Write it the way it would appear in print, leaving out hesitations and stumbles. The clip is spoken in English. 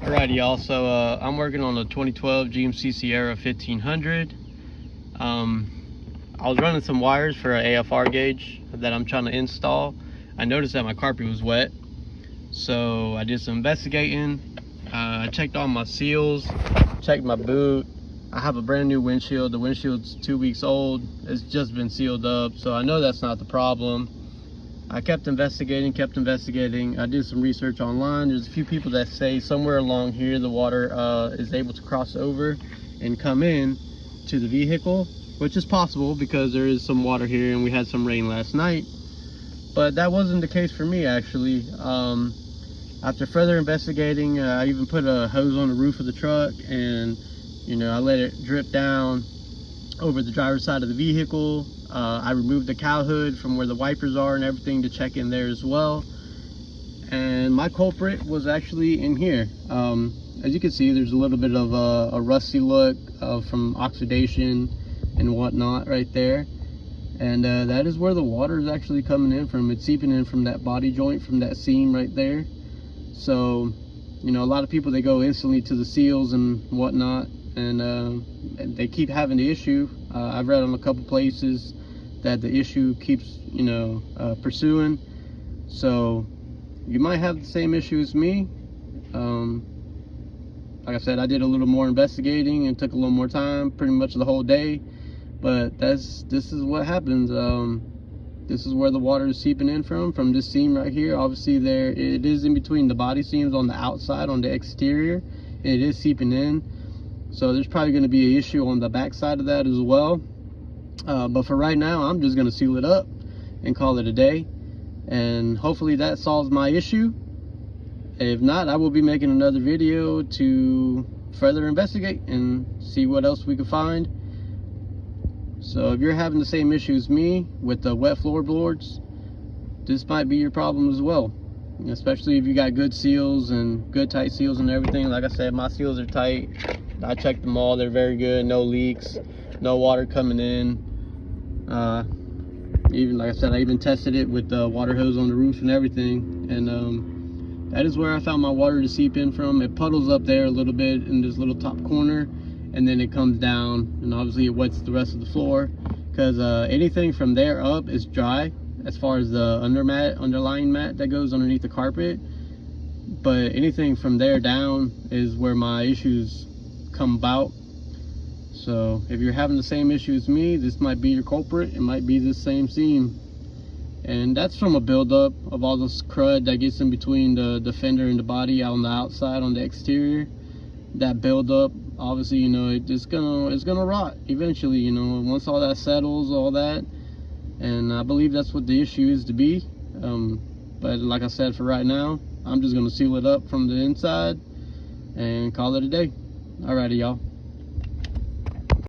Alrighty, y'all. So I'm working on a 2012 GMC Sierra 1500. I was running some wires for an AFR gauge that I'm trying to install. I noticed that my carpet was wet, so I did some investigating. I checked all my seals, checked my boot. I have a brand new windshield. The windshield's 2 weeks old. It's just been sealed up, so I know that's not the problem. I kept investigating. I did some research online. There's a few people that say somewhere along here the water is able to cross over and come in to the vehicle, which is possible because there is some water here and we had some rain last night. But that wasn't the case for me, actually. After further investigating, I even put a hose on the roof of the truck, and I let it drip down over the driver's side of the vehicle. I removed the cowl hood from where the wipers are and everything to check in there as well. And my culprit was actually in here. As you can see, there's a little bit of a rusty look from oxidation and whatnot right there. And that is where the water is actually coming in from. It's seeping in from that body joint, from that seam right there. So, a lot of people, they go instantly to the seals and whatnot, and they keep having the issue. I've read on a couple places that the issue keeps pursuing, so you might have the same issue as me. Like I said, I did a little more investigating and took a little more time, pretty much the whole day, but this is what happens. This is where the water is seeping in from this seam right here. Obviously there it is in between the body seams on the outside, on the exterior, and it is seeping in. So there's probably going to be an issue on the back side of that as well. But for right now, I'm just going to seal it up and call it a day. And hopefully that solves my issue. If not, I will be making another video to further investigate and see what else we can find. So if you're having the same issue as me with the wet floorboards, this might be your problem as well. Especially if you got good seals and good tight seals and everything. Like I said, my seals are tight. I checked them all, they're very good, no leaks, no water coming in. Even like I said, I even tested it with the water hose on the roof and everything, and that is where I found my water to seep in from. It puddles up there a little bit in this little top corner, and then it comes down, and obviously it wets the rest of the floor, because anything from there up is dry as far as the underlying mat that goes underneath the carpet, but anything from there down is where my issues come about. So if you're having the same issue as me, this might be your culprit. It might be the same seam, and that's from a buildup of all this crud that gets in between the fender and the body on the outside, on the exterior. That buildup, obviously, it's gonna rot eventually, once all that settles, all that. And I believe that's what the issue is to be. But like I said, for right now, I'm just gonna seal it up from the inside and call it a day. Alrighty, y'all.